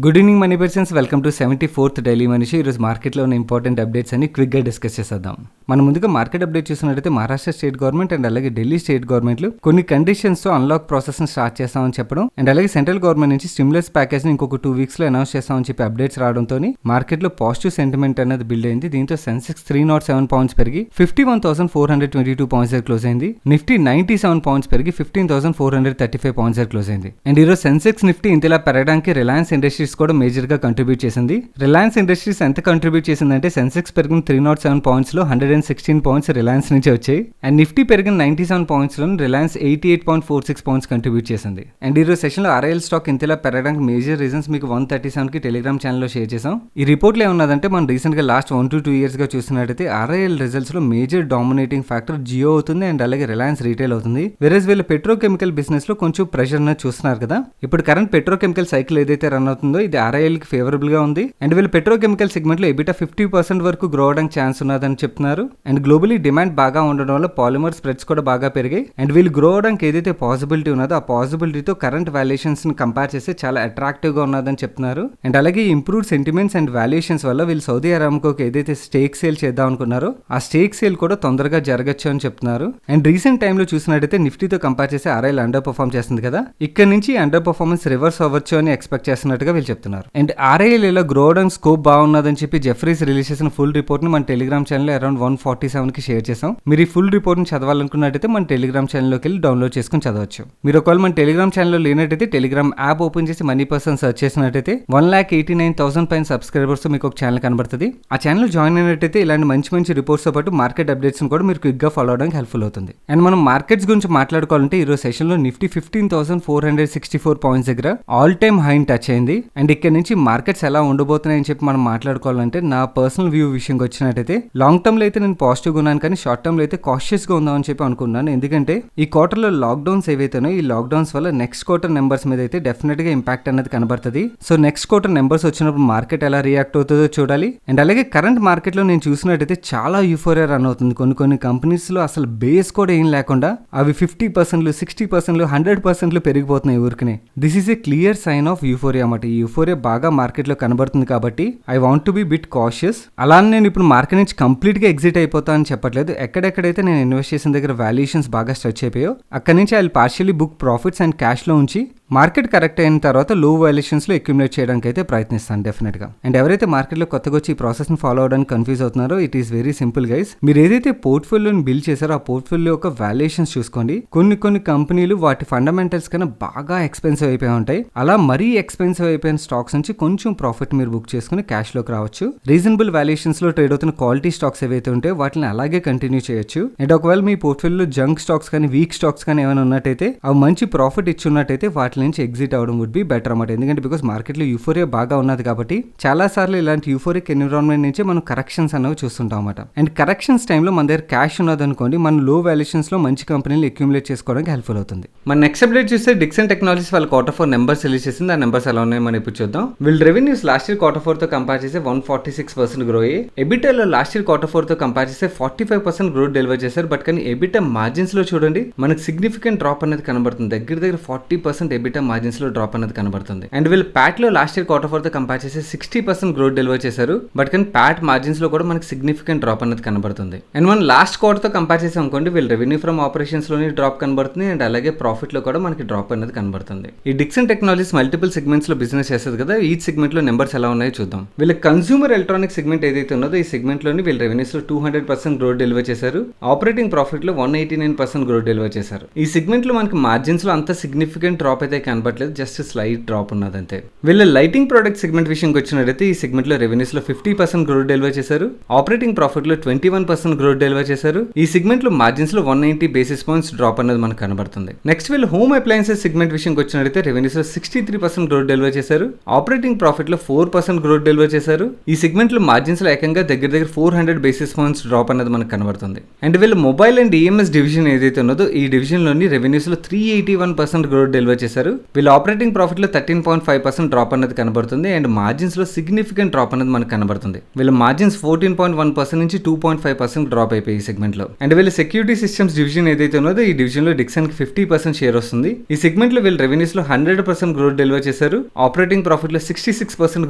Good evening money persons, welcome to 74th daily మనిషి. ఈరోజు మార్కెట్లో ఉన్న ఇంపార్టెంట్ అప్డేట్స్ అని క్విక్గా డిస్కస్ చేసేద్దాం. మనం ముందుగా మార్కెట్ అప్డేట్ చూసినట్టయితే మహారాష్ట్ర స్టేట్ గవర్నమెంట్ అండ్ అలాగే ఢిల్లీ స్టేట్ గవర్నమెంట్లు కొన్ని కండిషన్స్తో అన్లాక్ ప్రాసెస్ని స్టార్ట్ చేస్తామని చెప్పడం అండ్ అలాగే సెంట్రల్ గవర్నమెంట్ నుంచి స్టిమ్యులస్ ప్యాకేజ్ని ఇంకొక 2 వీక్స్లో అనౌన్స్ చేస్తామని చెప్పి అప్డేట్స్ రావడంతో మార్కెట్లో పాజిటివ్ సెంటిమెంట్ అనేది బిల్డ్ అయింది. దీంతో సెన్సెక్స్ 307 పాయింట్స్ పెరిగి 51,422 పాయింట్స్ దగ్గర క్లోజ్ అయింది. నిఫ్టీ 97 పాయింట్స్ పెరిగి 15,435 పాయింట్స్ దగ్గర క్లోజ్ అయింది. అండ్ ఈరోజు సెన్సెక్స్ నిఫ్టీ ఇంతలా పెరగడానికి రిలయన్స్ ఇండస్ట్రీస్ కూడా మేజర్ గా కంట్రిబ్యూట్ చేసింది. రిలయన్స్ ఇండస్ట్రీస్ ఎంత కంట్రిబ్యూట్ చేసిందంటే సెన్సెక్స్ పెరిగిన 307 పాయింట్స్ లో 116 పాయింట్స్ రిలయన్స్ నుంచి వచ్చాయి. అండ్ నిఫ్టీ పెరిగిన 97 పాయింట్స్ లో రిలయన్స్ 88.46 పాయింట్స్ కంట్రిబ్యూట్ చేసింది. అండ్ ఈ రోజు సెషన్ లో ఆర్ఐఎల్ స్టాక్ ఇంతలా పెరగడానికి మేజర్ రీజన్స్ మీకు 137 కి టెలిగ్రామ్ ఛానల్లో షేర్ చేసాం. ఈ రిపోర్ట్ లో ఏమన్నదంటే మనం రీసెంట్ గా లాస్ట్ 1 to 2 ఇయర్స్ గా చూసినట్టయితే ఆర్ఐఎల్ రిజల్ట్స్ లో మేజర్ డామినేటింగ్ ఫ్యాక్టర్ జియో అవుతుంది అండ్ అలాగే రిలయన్స్ రీటైల్ అవుతుంది. వెరస్ వీళ్ళు పెట్రోకెమికల్ బిజినెస్ లో కొంచెం ప్రెషర్ అనేది చూస్తున్నారు కదా. ఇప్పుడు కరెంట్ పెట్రోకెమికల్ సైకిల్ ఏదైతే రన్ అవుతుందో ఇది ఆర్ఐఎల్ కి ఫేవరబుల్ గా ఉంది. అండ్ వీళ్ళు పెట్రోకెమికల్ సెగ్మెంట్ లో ఎబిటా 50% వరకు గ్రో అవడానికి ఛాన్స్ ఉన్నదని చెప్తున్నారు. అండ్ గ్లోబలీ డిమాండ్ బాగా ఉండడం వల్ల పాలిమర్ స్ప్రెడ్స్ కూడా బాగా పెరిగాయి. అండ్ వీళ్ళు గ్రో అవడానికి ఏదైతే పాసిబిలిటీ ఉన్నదో ఆ పాసిబిలిటీతో కరెంట్ వాల్యుయేషన్స్ ని కంపేర్ చేస్తే చాలా అట్రాక్టివ్ గా ఉన్నదని చెప్తున్నారు. అండ్ అలాగే ఇంప్రూవ్డ్ సెంటిమెంట్స్ అండ్ వాల్యుయేషన్స్ వల్ల వీళ్ళు సౌదీ అరామ్కోకి ఏదైతే స్టేక్ సేల్ చేద్దాం అనుకున్నారో ఆ స్టేక్ సేల్ కూడా తొందరగా జరగచ్చు అని చెప్తున్నారు. అండ్ రీసెంట్ టైంలో చూసినట్టయితే నిఫ్టీతో కంపేర్ చేస్తే ఆర్ఐఎల్ అండర్ పర్ఫార్మ్ చేస్తుంది కదా. ఇక్కడ నుంచి అండర్ పర్ఫార్మెన్స్ రివర్స్ అవ్వచ్చు అని ఎక్స్పెక్ట్ చేస్తున్నట్టుగా వీళ్ళు చెప్తున్నారు. అండ్ ఆర్ఐఎల్ ఇలా గ్రో అవడానికి స్కోప్ బాగున్నదని చెప్పి జెఫ్రీస్ రిలీజ్ చేసిన ఫుల్ రిపోర్ట్ ని మన టెలిగ్రామ్ ఛానల్ అరౌండ్ 147 కి షేర్ చేసాం. మీరు ఈ ఫుల్ రిపోర్ట్ ని చదవాలనుకున్నట్టయితే మన టెలిగ్రామ్ ఛానల్లోకి వెళ్ళి డౌన్లోడ్ చేసుకుని చదవచ్చు. మీరు ఒకవేళ మన టెలిగ్రామ్ ఛానల్లో లేనట్టయితే టెలిగ్రామ్ యాప్ ఓపెన్ చేసి మనీ పర్సన్ సెర్చ్ చేసినట్టయితే 1,89,000 పైన సబ్స్క్రైబర్స్ మీకు ఒక ఛానల్ కనబడుతుంది. ఆ ఛానల్ జాయిన్ అయినట్టయితే ఇలాంటి మంచి మంచి రిపోర్ట్స్ తో పాటు మార్కెట్ అప్డేట్స్ కూడా మీరు క్విక్ గా ఫాలో అవడానికి హెల్ప్ఫుల్ అవుతుంది. అండ్ మనం మార్కెట్స్ గురించి మాట్లాడుకోవాలంటే ఈ రోజు సెషన్ లో నిఫ్టీ 15,464 పాయింట్స్ దగ్గర ఆల్ టైమ్ హై టచ్ అయింది. అండ్ ఇక్కడ నుంచి మార్కెట్స్ ఎలా ఉండబోతున్నాయని చెప్పి మనం మాట్లాడుకోవాలంటే నా పర్సనల్ వ్యూ విషయంకి వచ్చినట్టయితే లాంగ్ టర్మ్ లో అయితే నేను పాజిటివ్గా ఉన్నాను, కానీ షార్ట్ టర్మ్ లో అయితే కాషియస్ గా ఉందామని చెప్పి అనుకున్నాను. ఎందుకంటే ఈ క్వార్టర్ లో లాక్డౌన్స్ ఏవైతేనో ఈ లాక్డౌన్స్ వల్ల నెక్స్ట్ క్వార్టర్ నెంబర్స్ మీద అయితే డెఫినెట్ గా ఇంపాక్ట్ అనేది కనబడుతుంది. సో నెక్స్ట్ క్వార్టర్ నెంబర్స్ వచ్చినప్పుడు మార్కెట్ ఎలా రియాక్ట్ అవుతుందో చూడాలి. అండ్ అలాగే కరెంట్ మార్కెట్ లో నేను చూసినట్టయితే చాలా యూఫోరియా రన్ అవుతుంది. కొన్ని కంపెనీస్ లో అసలు బేస్ కూడా ఏం లేకుండా అవి 50%, 60%, 100% పెరిగిపోతున్నాయి ఊరికనే. This is a clear sign of euphoria అన్నమాట. ఈ యూఫోరియా బాగా మార్కెట్ లో కనబడుతుంది కాబట్టి I want to be bit cautious. అలానే నేను ఇప్పుడు మార్కెట్ నుంచి కంప్లీట్ గా ఎగ్జిట్ అయిపోతా అని చెప్పట్లేదు. ఎక్కడెక్కడైతే నేను ఇన్వెస్ట్ చేసిన దగ్గర వాల్యుయేషన్స్ బాగా స్ట్రెచ్ అయిపోయో అక్కడ నుంచి I partially book profits and cash లో ఉంచి మార్కెట్ కరెక్ట్ అయిన తర్వాత లో వాల్యుయేషన్స్ లో అక్యుములేట్ చేయడానికి అయితే ప్రయత్నిస్తాను డెఫినెట్ గా. అండ్ ఎవరైతే మార్కెట్ లో కొత్తగా వచ్చి ఈ ప్రాసెస్ ని ఫాలో అవడానికి కన్ఫ్యూజ్ అవుతున్నారో it is very simple guys. మీరు ఏదైతే పోర్ట్ఫోలియోని బిల్డ్ చేశారో ఆ పోర్ట్ఫోలియో యొక్క వాల్యుయేషన్స్ చూసుకోండి. కొన్ని కంపెనీలు వాటి ఫండమెంటల్స్ కన్నా బాగా ఎక్స్పెన్సివ్ అయిపోయి ఉంటాయి. అలా మరీ ఎక్స్పెన్సివ్ అయిపోయిన స్టాక్స్ నుంచి కొంచెం ప్రాఫిట్ మీరు బుక్ చేసుకుని క్యాష్ లోకి రావచ్చు. రీజనబుల్ వాల్యుయేషన్స్ లో ట్రేడ్ అవుతున్న క్వాలిటీ స్టాక్స్ ఏవైతే ఉంటాయో వాటిని అలాగే కంటిన్యూ చేయొచ్చు. అండ్ ఒకవేళ మీ పోర్ట్ఫోలియోలో జంక్ స్టాక్స్ కానీ వీక్ స్టాక్స్ కానీ ఏమైనా ఉన్నట్టయితే అవి మంచి ప్రాఫిట్ ఇచ్చున్నట్టయితే వాటి నుంచి ఎగ్జిట్ అవడం వుడ్ బి బెటర్ అన్నమాట. ఎందుకంటే బికాస్ మార్కెట్ లో యూఫోరియా బాగా ఉన్నది కాబట్టి చాలా సార్లు ఇలాంటి యూఫోరిక్ ఎన్విరాన్మెంట్ నుంచి మనం కరెక్షన్స్ అనేవి చూస్తుంటాం అన్నమాట. అండ్ కరెక్షన్స్ టైంలో మన దగ్గర క్యాష్ ఉన్నది అనుకోండి, మన లో వాల్యుయేషన్స్ లో మంచి కంపెనీలు అక్యుములేట్ చేసుకోవడానికి హెల్ప్ఫుల్ అవుతుంది. మన నెక్స్ట్ అప్డేట్ చూస్తే డిక్సన్ టెక్నాలజీస్ వాళ్ళ Q4 నెంబర్స్ రిలీజ్ చేసింది. ఆ నెంబర్స్ ఎలా ఉన్నాయి మనం ఇప్పుడు చూద్దాం. వీళ్ళ రెవెన్యూస్ లాస్ట్ ఇయర్ Q4 తో కంపేర్ చేస్తే 146% గ్రో అయ్యి ఎబిటాలో లాస్ట్ ఇయర్ Q4 తో కంపేర్ చేస్తే 45% గ్రోత్ డెలివర్ చేశారు. బట్ కానీ ఎబిటా మార్జిన్స్ లో చూడండి మనకు సిగ్నిఫికెంట్ డ్రాప్ అనేది కనబడుతుంది. దగ్గర 40% ఎబిటా మార్జిన్స్ లో డ్రాప్ అనేది కనబడుతుంది. అండ్ వీళ్ళు ప్యాట్ లో లాస్ట్ ఇయర్ Q4 తో కంపేర్ చేసి 60% గ్రోత్ డెలివర్ చేశారు. బట్ కానీ ప్యాట్ మార్జిన్స్ లో కూడా మనకి సిగ్నిఫికెంట్ డ్రాప్ అనేది కనబడుతుంది. అండ్ మనం లాస్ట్ క్వార్టర్ తో కంపేర్ చేసాం అనుకోండి వీళ్ళు రెవెన్యూ ఫ్రమ్ ఆపరేషన్స్ లోని డ్రాప్ కనబడుతుంది. అండ్ అలాగే ప్రాఫిట్ లో కూడా మనకి డ్రాప్ అనేది కనబడుతుంది. ఈ డిక్సన్ టెక్నాలజీస్ మల్టిపుల్ సెగ్మెంట్స్ లో బిజినెస్ చేస్తుంది కదా. ఈ సెగ్మెంట్ లో నెంబర్స్ ఎలా ఉన్నాయో చూద్దాం. వీళ్ళ కన్స్యూమర్ ఎలక్ట్రానిక్ సెగ్మెంట్ ఏదైతే ఉన్నదో ఈ సెగ్మెంట్ లోని వీళ్ళ రెవెన్యూస్ లో 200% గ్రోత్ డెలివర్ చేశారు. ఆపరేటింగ్ ప్రాఫిట్ లో 189% గ్రోత్ డెలివర్ చేశారు. ఈ సెగ్మెంట్ లో మనకి మార్జిన్స్ లో అంత సిగ్నిఫికెంట్ డ్రాప్ అయితే కనబడలేదు, జస్ట్ స్లైట్ డ్రాప్ ఉన్నది అంతే. వీళ్ళ లైటింగ్ ప్రొడక్ట్ సెగ్మెంట్ విషయంకి వచ్చినట్టయితే ఈ సెగ్మెంట్ లో రెవెన్యూస్ లో 50% గ్రోత్ డెలివర్ చేశారు. ఆపరేటింగ్ ప్రాఫిట్ లో 21% గ్రోత్ డెలివర్ చేశారు. ఈ సెగ్మెంట్ లో మార్జిన్స్ లో 190 బేసిస్ పాయింట్స్ డ్రాప్ అనేది మనకు కనబడుతుంది. నెక్స్ట్ వీళ్ళు హోమ్ అప్లయన్సెస్ సెగ్మెంట్ విషయంకి వచ్చినట్టయితే రెవెన్యూస్ లో 63% గ్రోత్ డెలివర్ చేశారు. ఆపరేటింగ్ ప్రాఫిట్ లో 4% గ్రోత్ డెలివర్ చేశారు. ఈ సెగ్మెంట్ లో మార్జిన్స్ లో ఏకంగా దగ్గర 400 బేసిస్ పాయింట్స్ డ్రాప్ అనేది మనకు కనబడుతుంది. అండ్ వీళ్ళు మొబైల్ అండ్ ఈఎంఎస్ డివిజన్ ఏదైతే ఉన్నదో ఈ డివిజన్ లోని రెవెన్యూస్ లో 381% గ్రోత్ డెలివర్ చేశారు. చేశారు. వీళ్ళ ఆపరేటింగ్ ప్రాఫిట్ లో 13.5% డ్రాప్ అనేది కనబడుతుంది అండ్ మార్జిన్స్ లో సిగ్నిఫికెంట్ డ్రాప్ అనేది మనకు కనబడుతుంది. వీళ్ళ మార్జిన్స్ 14.1% నుంచి 2.5% డ్రాప్ అయిపోయి ఈ సెగ్మెంట్ లో. అండ్ వీళ్ళ సెక్యూరిటీ సిస్టమ్స్ డివిజన్ ఏదైతే ఉన్నదో ఈ డివిజన్ లో డిక్సన్ కి 50% షేర్ వస్తుంది. ఈ సెగ్మెంట్ లో వీళ్ళ రెవెన్యూస్ లో 100% గ్రోత్ డెలివర్ చేశారు. ఆపరేటింగ్ ప్రాఫిట్ లో 66%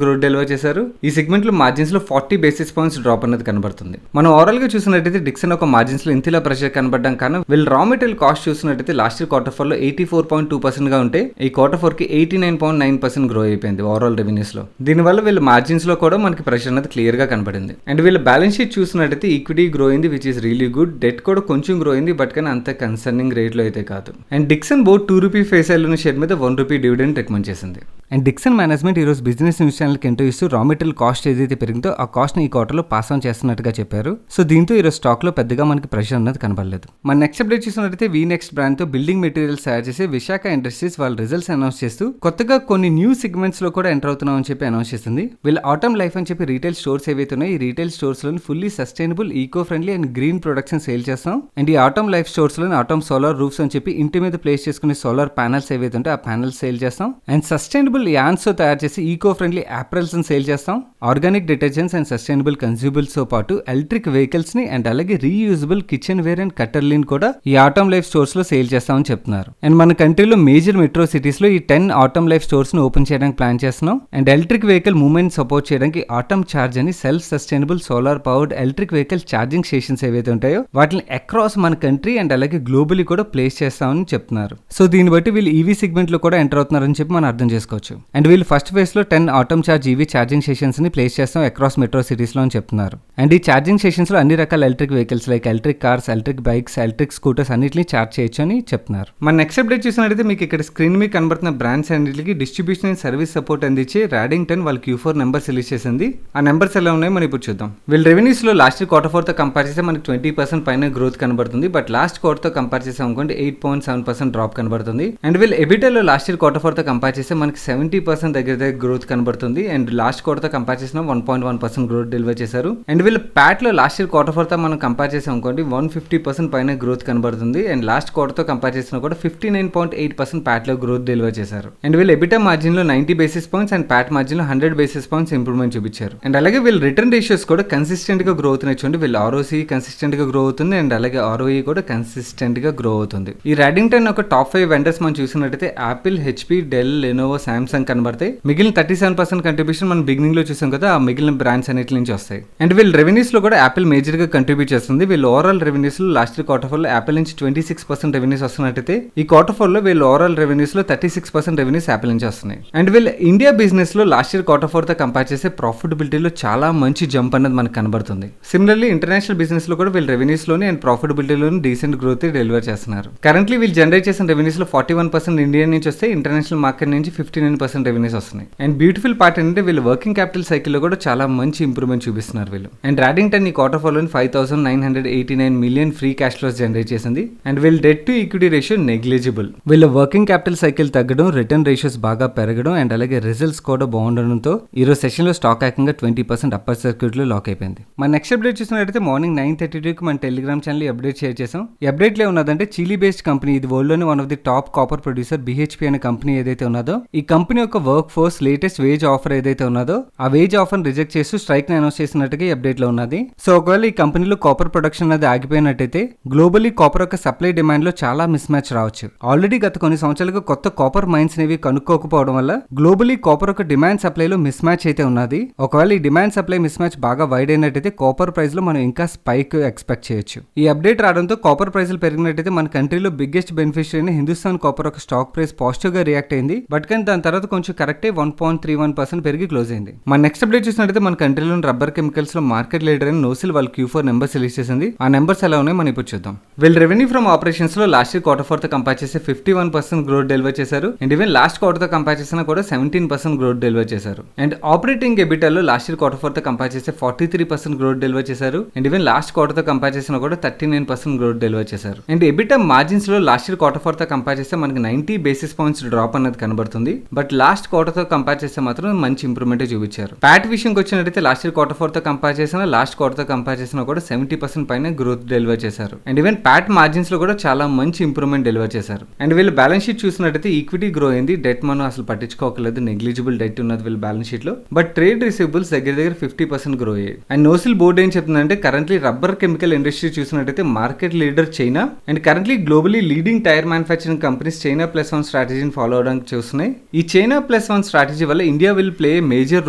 గ్రోత్ డెలివర్ చేశారు. ఈ సెగ్మెంట్ లో మార్జిన్స్ లో 40 బేసిస్ పాయింట్స్ డ్రాప్ అనేది కనబడుతుంది. మనం ఓవరాల్ గా చూసినట్టయితే డిక్సన్ ఒక మార్జిన్స్ లో ఇంతలా ప్రెషర్ కనబడడం కానీ వీళ్ళు రా మెటీరియల్ కాస్ట్ చూసినట్టయితే లాస్ట్ ఇయర్ Q4 లో 84.2% గా ఉంటే ఈ Q4 కి 89.9% గ్రో అయిపోయింది ఓవరాల్ రెవెన్యూస్ లో. దీనివల్ల వీళ్ళ మార్జిన్స్ లో కూడా మనకి ప్రెషర్ అనేది క్లియర్ గా కనబడింది. అండ్ వీళ్ళ బ్యాలెన్స్ షీట్ చూసినట్టయితే ఈక్విటీ గ్రో అయింది which is really good. Debt కూడా కొంచెం గ్రో అయింది బట్ కానీ అంత కన్సర్నింగ్ రేట్ లో అయితే కాదు. And Dixon board ₹2 face value share మీద ₹1 డివిడెండ్ రికమెండ్ చేసింది. అండ్ డిక్సన్ మేనేజ్మెంట్ ఈ రోజు బిజినెస్ న్యూస్ ఛానల్ కి ఇంటర్వ్యూ ఇస్తూ రా మెటీరియల్ కాస్ట్ ఏదైతే పెరిగిందో ఆ కాస్ట్ ని ఈ క్వార్టర్ లో పాస్ ఆన్ చేస్తున్నట్టుగా చెప్పారు. సో దీంతో ఈరోజు స్టాక్ లో పెద్దగా మనకి ప్రెషర్ అనేది కనబడలేదు. మన నెక్స్ట్ అప్డేట్ చూసినట్టయితే వి నెక్స్ట్ బ్రాండ్ తో బిల్డింగ్ మెటీరియల్స్ తయారు చేసే విశాఖ ఇండస్ట్రీస్ వాళ్ళ రిజల్ట్స్ అనౌన్స్ చేస్తూ కొత్తగా కొన్ని న్యూ సెగ్మెంట్స్ లో కూడా ఎంటర్ అవుతున్నాం అని చెప్పి అనౌన్స్ చేసింది. వీళ్ళ ఆటమ్ లైఫ్ అని చెప్పి రీటైల్ స్టోర్స్ ఏవైతే ఉన్నాయి ఈ రీటైల్ స్టోర్స్ లో fully sustainable eco friendly and green products sale చేస్తాం. అండ్ ఈ ఆటమ్ లైఫ్ స్టోర్స్ లో ఆటమ్ సోలార్ రూఫ్స్ అని చెప్పి ఇంటి మీద ప్లేస్ చేసుకునే సోలార్ ప్యానల్స్ ఏవైతే ఉంటే ఆ ప్యానల్స్ సేల్ చేస్తాం. అండ్ సస్టైనబుల్ యాన్స్ తో తయారు చేసి ఈకో ఫ్రెండ్లీ యాప్రల్స్ సేల్ చేస్తాం. Organic detergents and sustainable consumables తో పాటు ఎలక్ట్రిక్ వెహికల్స్ ని అండ్ అలాగే రీయూజబుల్ కిచెన్ వేర్ అండ్ కట్టర్లీని కూడా ఈ ఆటమ్ లైఫ్ స్టోర్స్ లో సేల్ చేస్తామని చెప్తున్నారు. అండ్ మన కంట్రీలో మేజర్ మెట్రో సిటీస్ లో ఈ 10 ఆటమ్ లైఫ్ స్టోర్స్ ని ఓపెన్ చేయడానికి ప్లాన్ చేస్తున్నాం. And electric vehicle movement support చేయడానికి ఆటమ్ చార్జ్ అని self sustainable solar powered electric vehicle charging stations ఏవైతే ఉంటాయో వాటిని అక్రాస్ మన కంట్రీ అండ్ అలాగే గ్లోబలీ కూడా ప్లేస్ చేస్తామని చెప్తున్నారు. సో దీన్ని బట్టి వీళ్ళు ఈవీ సెగ్మెంట్ లో కూడా ఎంటర్ అవుతున్నారని చెప్పి మనం అర్థం చేసుకోవచ్చు. అండ్ వీళ్ళు ఫస్ట్ ఫేజ్ లో 10 atom charge EV charging stations ని ప్లేస్ చేస్తాం అక్రాస్ మెట్రో సిటీస్ లో అని చెప్తున్నారు. అండ్ ఈ ఛార్జింగ్ స్టేషన్స్ లో అన్ని రకాల electric vehicles like electric cars, electric bikes, electric scooters అన్నిటిని ఛార్జ్ చేయొచ్చు అని చెప్తున్నారు. మన నెక్స్ట్ అప్డేట్ చూసినట్టయితే మీకు ఇక్కడ స్క్రీన్ మీద కనబడుతున్న బ్రాండ్స్ అన్నిటికి డిస్ట్రిబ్యూషన్ అండ్ సర్వీస్ సపోర్ట్ అందించి రాడింగ్టన్ వాళ్ళ Q4 నెంబర్స్ రిలీజ్ చేసింది. ఆ నెంబర్స్ ఎలా ఉన్నాయో మనం ఇప్పుడు చూద్దాం. వీళ్ళ రెవెన్యూస్ లో లాస్ట్ Q4 తో కంపేర్ చేస్తే మనకి 20% పైన గ్రోత్ కనబడుతుంది. బట్ లాస్ట్ క్వార్టర్ తో కంపేర్ చేసాం అనుకోండి 8.7% డ్రాప్ కనబడుతుంది. అండ్ వీళ్ళ ఎబిటా లో లాస్ట్ ఇయర్ Q4 తో కంపేర్ చేస్తే మనకి 70% దగ్గర గ్రోత్ కనబడుతుంది. అండ్ లాస్ట్ క్వార్టర్ తో కంపేర్ చేసిన 1.1% గ్రోత్ డెలివర్ చేశారు. అండ్ వీళ్ళ ప్యాట్ లో లాస్ట్ ఇయర్ Q4 తో మనం కంపేర్ చేసాం అనుకోండి 150% పైన గ్రోత్ కనబడుతుంది. అండ్ లాస్ట్ క్వార్టర్ తో కంపేర్ చేసినా కూడా 59.8% ప్యాట్ లో గ్రోత్ డెలివర్ చేశారు. అండ్ వీళ్ళ ఎబిటా మార్జిన్ లో 90 basis points and Pat margin లో 100 బేసిస్ పాయింట్స్ ఇంప్రూవ్మెంట్ చూపించారు. అండ్ అలాగే వీళ్ళ రిటర్న్ రేషియోస్ కూడా కన్సిస్టెంట్ గా గ్రో అవుతున్నాయి. చూడండి వీళ్ళ ROCE కన్సిస్టెంట్ గా గ్రో అవుతుంది అండ్ అలాగే ROE కూడా కన్సిస్టెంట్ గా గ్రో అవుతుంది. ఈ రాడింగ్టన్ ఒక టాప్ 5 వెండర్స్ మనం చూసినట్టయితే Apple, HP, del, Lenovo, Samsung కనబడతాయి. మిగిలిన 37% కంట్రిబ్యూషన్ మనం బిగినింగ్ లో చూసాం కదా ఆ మిగిలిన బ్రాండ్స్ అన్నిటి నుంచి వస్తాయి. అండ్ వీళ్ళ రెవెన్యూస్ లో కూడా యాపిల్ మేజర్ గా కంట్రిబ్యూట్ చేస్తుంది. వీళ్ళ ఓవరాల్ రెవెన్యూస్ లో లాస్ట్ Q4 లో యాపిల్ నుంచి 26% రెవెన్యూస్ వస్తున్నట్టయితే ఈ Q4 లో వీళ్ళ ఓవరాల్ రెవెన్యూస్ లో 36% రెవెన్యూస్ యాపిల్ నుంచి వస్తున్నాయి. అండ్ వీళ్ళ ఇండియా బిజినెస్ లో లాస్ట్ ఇయర్ Q4 తో కంపేర్ చేస్తే ప్రాఫిటబిలిటీలో చాలా మంచి జంప్ అనేది మనకు కనబడుతుంది. సిమిలర్లీ ఇంటర్నేషనల్ బిజినెస్ లో కూడా వీళ్ళ రెవెన్యూస్ లోని అండ్ ప్రాఫిటబిలిటీలోని డీసెంట్ గ్రోత్ డెలివర్ చేస్తున్నారు. కరెంట్లీ వీళ్ళు జనరేట్ చేసిన రెవెన్యూస్ లో 41% ఇండియా నుంచి వస్తే ఇంటర్నేషనల్ మార్కెట్ నుంచి 59% రెవెన్యూస్ వస్తున్నాయి. అండ్ బ్యూటిఫుల్ పార్ట్ ఏంటంటే వీళ్ళు వర్కింగ్ క్యాపిటల్ సైకిల్ లో కూడా చాలా మంచి ఇంప్రూవ్మెంట్ చూపిస్తున్నారు వీళ్ళు. అండ్ రాడింగ్టన్ ఈ Q4 లో 5,989 million free cash flows generate చేసింది. అండ్ వీళ్ళ debt to equity ratio negligible. వీళ్ళ వర్కింగ్ క్యాపిటల్ సైకిల్ తగ్గడం, రిటర్న్ రేషియోస్ బాగా పెరగడం అండ్ అలాగే రిజల్ట్స్ కూడా బాగుండడంతో ఈ రోజు సెషన్ లో స్టాక్ ఏకంగా 20% అప్పర్ సర్క్యూట్ లో లాక్ అయిపోయింది. మన నెక్స్ట్ అప్డేట్ చూసినట్టయితే మార్నింగ్ 9:32 మన టెలిగ్రామ్ ఛానల్ అప్డేట్ షేర్ చేసాం. ఈ అప్డేట్ లో ఉన్నదంటే చిలీ బేస్డ్ కంపెనీ, ఇది వరల్డ్ లోని one of the top copper producer BHP అనే కంపెనీ ఏదైతే ఉన్నదో ఈ కంపెనీ యొక్క workforce latest wage offer ఏదైతే ఉన్నదో ఆ వేజ్ ఆఫర్ రిజెక్ట్ చేస్తూ స్ట్రైక్ ని అనౌన్స్ చేసినట్టుగా ఈ అప్డేట్ లో ఉన్నది. సో ఒకవేళ ఈ కంపెనీలో కాపర్ ప్రొడక్షన్ అనేది ఆగిపోయినట్టయితే గ్లోబలీ కాపర్ యొక్క సప్లై డిమాండ్ లో చాలా మిస్ మ్యాచ్ రావచ్చు. ఆల్రెడీ గత కొన్ని సంవత్సరాలుగా కొత్త కాపర్ మైన్స్ అనేవి కనుక్కోకపోవడం వల్ల గ్లోబలీ కాపర్ యొక్క డిమాండ్ సప్లై లో మిస్ మ్యాచ్ అయితే ఉన్నది. ఒకవేళ ఈ డిమాండ్ సప్లై మిస్ మ్యాచ్ బాగా వైడ్ అయినట్టయితే కాపర్ ప్రైస్ లో మనం ఇంకా స్పైక్ ఎక్స్పెక్ట్ చేయొచ్చు. ఈ అప్డేట్ రావడంతో కాపర్ ప్రైస్లు పెరిగినట్టయితే మన కంట్రీలో బిగ్గెస్ట్ బెనిఫిషియరీ అయిన హిందుస్థాన్ కాపర్ ఒక స్టాక్ ప్రైస్ పాజిటివ్ గా రియాక్ట్ అయింది. బట్ కానీ దాని తర్వాత కొంచెం కరెక్ట్ 1.31% పెరిగి క్లోజ్ అయింది. మన నెక్స్ట్ అప్డేట్ చూసినట్టయితే మన కంట్రీలో రబ్బర్ కెమికల్స్ లో మార్కెట్ లీడర్ అయిన నోసిల్ వాళ్ళ Q4 నెంబర్స్ రిలీజ్ చేసింది. ఆ నెంబర్స్ ఎలా ఉన్నాయో మనం ఇప్పుడు చూద్దాం. వీళ్ళ రెవెన్యూ ఫ్రమ్ ఆపరేషన్స్ లో లాస్ట్ ఇయర్ Q4 తో కంపేర్ చేస్తే 51% గ్రోత్ డెలివర్ చేశారు. అండ్ ఈవెన్ లాస్ట్ క్వార్టర్ తో కంపేర్ చేసినా కూడా 17% గ్రోత్ డెలివర్ చేశారు. అండ్ ఆపరేటింగ్ ఎబిటా లో లాస్ట్ ఇయర్ Q4 తో కంపేర్ చేస్తే 43% గ్రోత్ డెలివర్ చేశారు. అండ్ ఈవెన్ లాస్ట్ క్వార్టర్ తో కంపేర్ చేసినా కూడా 39% గ్రోత్ డెలివర్ చేశారు. అండ్ ఎబిటా మార్జిన్స్ లో లాస్ట్ ఇయర్ Q4 తో కంపేర్ చేస్తే మనకి 90 బేసిస్ పాయింట్స్ డ్రాప్ అనేది కనబడుతుంది. బట్ లాస్ట్ క్వార్టర్ తో కంపేర్ చేస్తే మాత్రం మంచి ఇంప్రూవ్మెంట్ చూపించారు. ప్యాట్ విషయంకి వచ్చినట్టయితే లాస్ట్ ఇయర్ క్వార్టర్ 4 తో కంపేర్ చేసినా లాస్ట్ క్వార్టర్ తో కంపేర్ చేసినా కూడా 70% పైన గ్రోత్ డెలివర్ చేశారు. అండ్ ఈవెన్ ప్యాట్ మార్జిన్స్ లో కూడా చాలా మంచి ఇంప్రూవ్మెంట్ డెలివర్ చేశారు. అండ్ వీళ్ళు బ్యాలెన్స్ షీట్ చూసినట్టయితే ఈక్విటీ గ్రో అయింది, డెట్ మనం అసలు పట్టించుకోకలేదు, నెగ్లిజిబుల్ డెట్ ఉన్నది వీళ్ళ బ్యాలెన్స్ షీట్ లో. బట్ ట్రేడ్ రిసీవబుల్స్ దగ్గర 50% గ్రో అయ్యాయి. అండ్ నోసిల్ బోర్డ్ ఏం చెప్తుందంటే కరెంట్లీ రబ్బర్ కెమికల్ ఇండస్ట్రీ చూసినట్టయితే market leader China and currently globally leading tyre manufacturing companies China +1 స్ట్రాటజీని ఫాలో అవడానికి చూస్తున్నాయి. ఈ చైనా +1 స్ట్రాటజీ వల్ల India will play major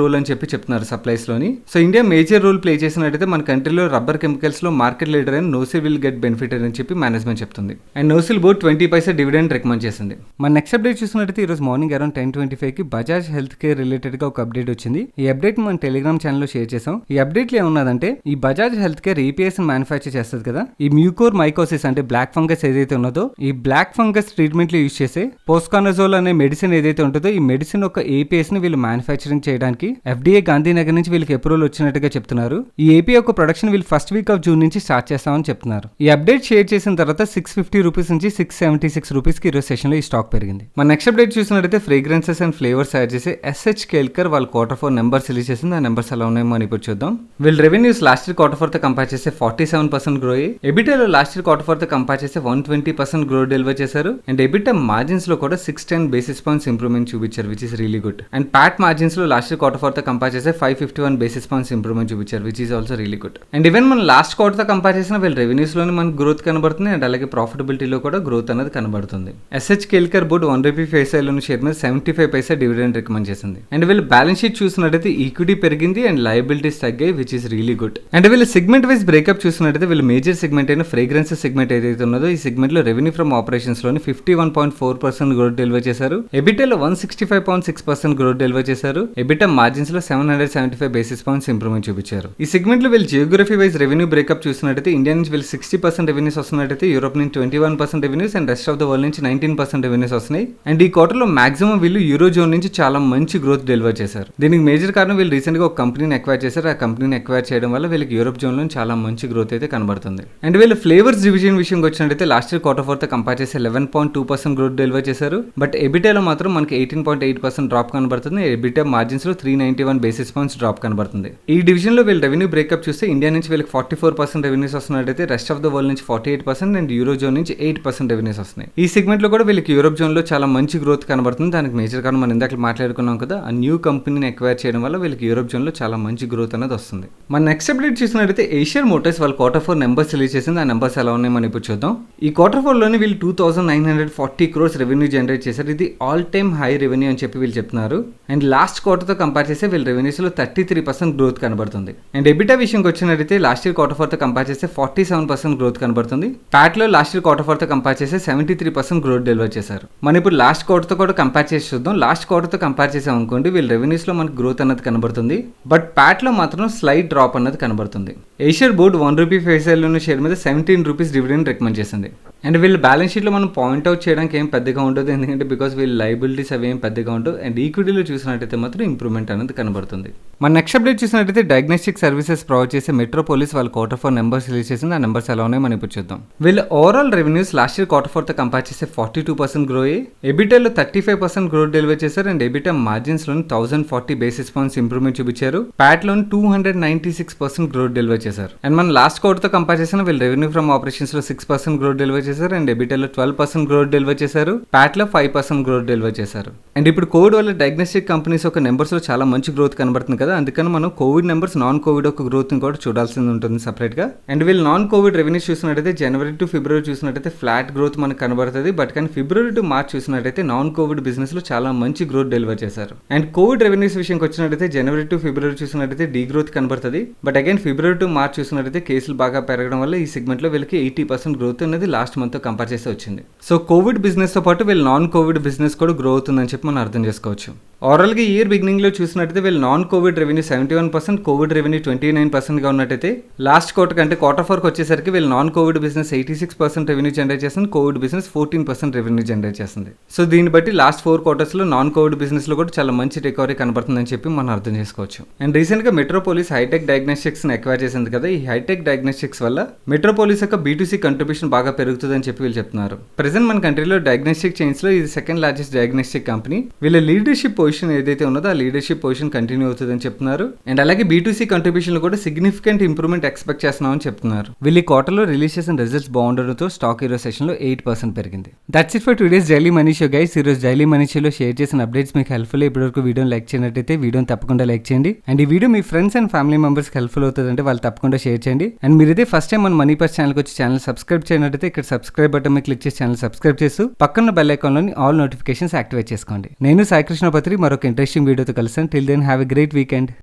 role అని చెప్తున్నారు సప్లైస్ లోని. So India major role play చేసినట్టయితే మన కంట్రీలో రబ్బర్ కెమికల్స్ లో మార్కెట్ లీడర్ అయిన నోసిల్ విల్ గెట్ బెనిఫిట్ అని చెప్పి మేనేజ్మెంట్ చెప్తుంది. And NOCIL board 20 paisa dividend recommend చేసింది. మన నెక్స్ట్ అప్డేట్ చూసినట్టయితే ఈ రోజు మార్నింగ్ అరౌండ్ 10:25 కి బజాజ్ హెల్త్ కేర్ రిలేటెడ్ గా ఒక అప్డేట్ వచ్చింది. ఈ అప్డేట్ మన టెలిగ్రామ్ ఛానల్ లో షేర్ చేసాం. ఈ అప్డేట్ లో ఏమున్నదంటే ఈ Bajaj health care APS manufacture చేస్తుంది కదా, ఈ మ్యూకోర్ మైకోసిస్ అంటే బ్లాక్ ఫంగస్ ఏదైతే ఉన్నదో ఈ బ్లాక్ ఫంగస్ ట్రీట్మెంట్ లో యూజ్ చేసే పోస్కానజోల్ అనే మెడిసిన్ ఏదైతే ఉంటుందో ఈ మెడిసిన్ ఒక ఏపీఎస్ ని వీళ్ళు మ్యానుఫ్యాక్చరింగ్ చేయడానికి ఎఫ్డీఏ గాంధీనగర్ నుంచి వీళ్ళకి అప్రూవల్ వచ్చినట్టుగా చెప్తున్నారు. ఈ ఏపీ యొక్క ప్రొడక్షన్ వీళ్ళు ఫస్ట్ వీక్ ఆఫ్ జూన్ నుంచి స్టార్ట్ చేస్తామని చెప్తున్నారు. ఈ అప్డేట్ షేర్ చేసిన తర్వాత 650 రూపీస్ నుంచి 676 రూపీస్ కి ఈరోజు సెషన్ లో ఈ స్టాక్ పెరిగింది. మన నెక్స్ట్ అప్డేట్ చూసినట్టయితే ఫ్రేగ్రెన్సెస్ అండ్ ఫ్లేవర్స్ యాడ్ చేసి SH కేల్కర్ వాళ్ళ Q4 నెంబర్స్ రిలీజ్ చేసింది. ఆ నెంబర్స్ ఎలా ఉన్నాయో మనం ఇప్పుడు చూద్దాం. వీళ్ళ రెవెన్యూస్ లాస్ట్ ఇయర్ Q4 తో కంపేర్ చేస్తే 47% గ్రో అయ్యి ఎబిటాలో లాస్ట్ ఇయర్ Q4 తో కంపేర్ చేస్తే 120% గ్రో డెలివర్ చేశారు. అండ్ ఎబిటా మార్జిన్స్ లో కూడా 610 బేసిస్ పాయింట్స్ ఇంప్రూవ్మెంట్ చూపించారు, which is really good. And Pat margins లో లాస్ట్ ఇయర్ Q4 తో కంపేర్ చేస్తే 551 బేసిస్ పాయింట్స్ ఇంప్రూవ్మెంట్ చూపించారు, which is also really good. And even మన లాస్ట్ క్వార్టర్ తో కంపేర్ చేసిన వీళ్ళ రెవెన్యూస్ లోనే మనకు గ్రోత్ కనబడుతుంది అండ్ అలాగే ప్రాఫిటబిలిటీలో కూడా గ్రోత్ అనేది కనబడుతుంది. SH Kelkar board 1 rupee face లోని షేర్ మీద 75 పైసా డివిడెండ్ రికమెండ్ చేసింది. అండ్ వీళ్ళ బ్యాలెన్స్ షీట్ చూసినట్టయితే ఈక్విటీ పెరిగింది అండ్ లయబిలిటీస్ తగ్గాయి, which is really good. And వీళ్ళ సెగ్మెంట్ వైజ్ బ్రేకప్ చూసినట్టయితే వీళ్ళ మేజర్ సెగ్మెంట్ అయిన ఫ్రేగ్రెన్సెస్ సెగ్మెంట్ ఏదైతే ఉన్నదో ఈ సెగ్మెంట్ లో రెవెన్యూ ఫ్రమ్ ఆపరేషన్స్ లోని 51.4% గ్రోత్ డెలివర్ చేశారు. ఎబిటాలో 165.6% గ్రోత్ డెలివర్ చేశారు. ఎబిటా మార్జిన్స్ లో 775 బేసిస్ పాయింట్స్ ఇంప్రూవ్మెంట్ చూపించారు. ఈ సెగ్మెంట్ లో వీళ్ళు జియోగ్రఫీ వైజ్ రెవెన్యూ బ్రేకప్ చూసినట్టయితే ఇండియా నుంచి వీళ్ళు 60% రెవెన్యూస్ వస్తున్నట్టయితే యూరోప్ నుంచి 21% revenues and rest of the world నుంచి 19% రెవెన్యూస్ వస్తున్నాయి. అండ్ ఈ క్వార్టర్ లో మాక్సిమం వీళ్ళు యూరో జోన్ నుంచి చాలా మంచి గ్రోత్ డెలివర్ చేశారు. దీనికి మేజర్ కారణం వీళ్ళు రీసెంట్ గా ఒక కంపెనీని అక్వైర్ చేశారు. ఆ కంపెనీని అక్వైర్ చేయడం వల్ల వీళ్ళకి యూరోప్ జోన్ లో చాలా మంచి గ్రోత్ అయితే కనబడుతుంది. అండ్ వీళ్ళు ఫ్లేవర్స్ డివిజన్ విషయంకి వచ్చినట్టయితే లాస్ట్ ఇయర్ Q4 తో కంపేర్ చేసి 11.2% గ్రోత్ డెలివర్ చేశారు. బట్ ఎబిటాలో మాత్రం మనకి 18.8% డ్రాప్ కనబడుతుంది. ఎబిటా మార్జిన్స్ లో 391 బేసిస్ పాయింట్స్ డ్రాప్ కనబడుతుంది. ఈ డివిజన్ లో వీళ్ళు రెవెన్యూ బ్రేకప్ చూస్తే ఇండియా నుంచి వీళ్ళకి 44% రెవెన్యూస్ వస్తున్నట్టయితే రెస్ట్ ఆఫ్ ద వరల్డ్ నుంచి 48% అండ్ యూరో జోన్ నుంచి 8% రెవెన్యూస్ వస్తున్నాయి. ఈ సెగ్మెంట్ లో కూడా వీళ్ళకి యూరోప్ జోన్ లో చాలా మంచి గ్రోత్ కనబడుతుంది. దానికి మేజర్ కారణం మనం ఇందాక మాట్లాడుకున్నాం కదా, ఆ న్యూ కంపెనీని అక్వైర్ చేయడం వల్ల వీళ్ళకి యూరోప్ జోన్ లో చాలా మంచి గ్రోత్ అనేది వస్తుంది. మన నెక్స్ట్ అప్డేట్ చూసినట్టయితే ఏషియర్ మోటార్స్ వాళ్ళ Q4 నెంబర్స్ రిలీజ్ చేసింది. ఆ నెంబర్స్ ఎలా ఉన్నాయి మనం ఇప్పుడు చూద్దాం. ఈ Q4 లోని వీళ్ళు 2940 crores రెవెన్యూ జనరేట్ చేశారు. ఇది ఆల్ టైమ్ హై రెవెన్యూ అని చెప్పి వీళ్ళు చెప్తున్నారు. అండ్ లాస్ట్ క్వార్టర్ తో కంపేర్ చేస్తే వీళ్ళ రెవెన్యూస్ లో 33% గ్రోత్ కనబడుతుంది. అండ్ ఎబిటా విషయంకి వచ్చినట్టయితే లాస్ట్ ఇయర్ Q4 తో కంపేర్ చేస్తే 47% గ్రోత్ కనబడుతుంది. ప్యాట్ లో లాస్ట్ ఇయర్ Q4 తో కంపేర్ చేస్తే 73% గ్రోత్ డెలివర్ చేశారు. మనం ఇప్పుడు లాస్ట్ క్వార్టర్ తో కూడా కంపేర్ చేసి చూద్దాం. లాస్ట్ క్వార్టర్ తో కంపేర్ చేసాం అనుకోండి వీళ్ళ రెవెన్యూస్ లో మనకి గ్రోత్ అన్నది కనబడుతుంది. బట్ ప్యాట్ లో మాత్రం స్లైట్ డ్రాప్ అన్నది కనబడుతుంది. ఏషియర్ బోర్డ్ 1 రూపీ ఫేస్ లోని షేర్ మీద 17 రూపీస్ డివిడెండ్ రికమెండ్ చేసింది. అండ్ వీళ్ళ బ్యాలెన్స్ షీట్ లో మనం పాయింట్ అవుట్ చేయడానికి ఏం పెద్దగా ఉండదు, ఎందుకంటే బికాస్ వీళ్ళ లైబిలిటీస్ అవి ఏం పెద్దగా ఉండవు. అండ్ ఈక్విటీలో చూసినట్టయితే మాత్రం ఇంప్రూవ్మెంట్ అనేది కనబడుతుంది. మన నెక్స్ట్ అప్డేట్ చూసినట్టయితే డయాగ్నోస్టిక్ సర్వీసెస్ ప్రొవైడ్ చేసే మెట్రోపోలిస్ వాళ్ళ Q4 నెంబర్స్ రిలీజ్ చేసింది. ఆ నెంబర్స్ ఎలా ఉన్నాయి మనం ఇప్పుడు చూద్దాం. వీళ్ళ overall revenues last year Q4 తో కంపేర్ చేస్తే 42% గ్రో అయ్యి ఎబిటాలో 35% గ్రోత్ డెలివర్ చేశారు. అండ్ ఎబిటా మార్జిన్స్ లోని 1040 బేసిస్ పాయింట్స్ ఇంప్రూవ్మెంట్ చూపించారు. ప్యాట్ లోని 296% గ్రోత్ డెలివర్ చేశారు. అండ్ మన లాస్ట్ క్వార్టర్ తో కంపేర్ చేసిన వీళ్ళు రెవెన్యూ ఫ్రమ్ ఆపరేషన్స్ లో 6% గ్రోత్ డెలివర్ చేశారు. అండ్ ఎబిటాలో 12% గ్రోత్ డెలివర్ చేశారు. ప్యాట్ లో 5% గ్రోత్ డెలివర్ చేశారు. అండ్ ఇప్పుడు కోవిడ్ వల్ల డయాగ్నోస్టిక్ కంపెనీస్ ఒక నెంబర్స్ లో చాలా మంచి గ్రోత్ కనబడుతుంది కదా, అందుకని మనం కోవిడ్ నెంబర్స్ నాన్ కోవిడ్ ఒక గ్రోత్ కూడా చూడాల్సింది ఉంటుంది సెపరేట్ గా. అండ్ వీళ్ళు నాన్ కోవిడ్ రెవెన్యూస్ చూసినట్టయితే జనవరి టు ఫిబ్రవరి చూసినట్టయితే ఫ్లాట్ గ్రోత్ మనకు కనబడుతుంది. బట్ కానీ ఫిబ్రవరి టు మార్చ్ చూసినట్టయితే నాన్ కోవిడ్ బిజినెస్ లో చాలా మంచి గ్రోత్ డెలివర్ చేశారు. అండ్ కోవిడ్ రెవెన్యూస్ విషయంకి వచ్చినట్టయితే జనవరి టు ఫిబ్రవరి చూసినట్టయితే డీ గ్రోత్ కనబడుతుంది. But again February to March చూసినట్టయితే కేసులు బాగా పెరగడం వల్ల ఈ సెగ్మెంట్ లో వీళ్ళకి 80% గ్రోత్ అనేది లాస్ట్ మంత్ తో కంపేర్ చేసి వచ్చింది. సో కోవిడ్ బిజినెస్ తో పాటు వీళ్ళు నాన్ కోవిడ్ బిజినెస్ కూడా గ్రో అవుతుందని చెప్పి మనం అర్థం చేసుకోవచ్చు. ఓవరాల్ గా ఇయర్ బిగినింగ్ లో చూసినట్టయితే వీళ్ళు non COVID COVID revenue 71%, COVID revenue 29%గా ఉన్నట్టయితే లాస్ట్ క్వార్టర్ కంటే Q4 వచ్చేసరికి వీళ్ళు non COVID business 86% revenue generate చేస్తుంది, కోవిడ్ బిజినెస్ 14% రెవెన్యూ జనరేట్ చేస్తుంది. సో దీన్ని బట్టి లాస్ట్ 4 క్వార్టర్స్లో నాన్ కోవిడ్ బిజినెస్లో కూడా చాలా మంచి రికవరీ కనబడుతుందని చెప్పి మనం అర్థం చేసుకోవచ్చు. అండ్ రీసెంట్గా మెట్రోపోలిస్ హైటెక్ డయాగ్నోస్టిక్స్ని ఎక్వైర్ చేసింది కదా. ఈ హైటెక్ డయాగ్నోస్టిక్స్ వల్ల మెట్రోపోలిస్ యొక్క B2C కంట్రిబ్యూషన్ బాగా పెరుగుతుందని చెప్పి వీళ్ళు చెప్తున్నారు. ప్రెసెంట్ మన కంట్రీలో డయాగ్నోస్టిక్ చైన్స్లో ఇది సెకండ్ లార్జెస్ట్ డయాగ్నోస్టిక్ కంపెనీ. వీళ్ళ లీడర్షిప్ పొజిషన్ ఏదైతే ఉన్నదో ఆ లీడర్షిప్ పొజిషన్ కంటిన్యూ అవుతుందని చెప్తున్నారు. అండ్ అలాగే B2C కంట్రిబ్యూషన్లో కూడా సిగ్నిఫికెంట్ ఇంప్రూవ్మెంట్ ఎక్స్పెక్ట్ చేస్తున్నామని చెప్తున్నారు. వీళ్ళు ఈ క్వార్టర్లో రిలీజ్ చేసిన రిజల్ట్స్ బాగుండడంతో స్టాక్ ఈరోజు సెషన్లో 8% పెరిగింది. That's it for today's daily money show guys. ఈరోజు డైలీ మనీ షోలో షేర్ చేసిన అప్డేట్స్ మీకు హెల్ప్ఫుల్. ఇప్పటివరకు వీడియోని లైక్ చేయనట్టయితే వీడియోని తప్పకుండా లైక్ చేయండి. అండ్ ఈ వీడియో మీ ఫ్రెండ్స్ అండ్ ఫ్యామిలీ మెంబర్స్కి హెల్ప్ఫుల్ అవుతుందంటే వాళ్ళు తప్పకుండా షేర్ చేయండి. అండ్ మీరు ఇదే ఫస్ట్ టైం మన మనీ పర్స్ ఛానల్కి వచ్చి ఛానల్ సబ్స్క్రైబ్ చేయనట్టయితే ఇక్కడ సబ్స్క్రైబ్ బటన్ మీద క్లిక్ చేసి ఛానల్ సబ్స్క్రైబ్ చేస్తూ పక్కన బెల్ ఐకాన్లోని ఆల్ నోటిఫికేషన్స్ యాక్టివేట్ చేసుకోండి. నేను సాయి కృష్ణ పత్రి మరొక ఇంట్రెస్టింగ్ వీడియోతో కలుస్తాను. Till then have a great weekend.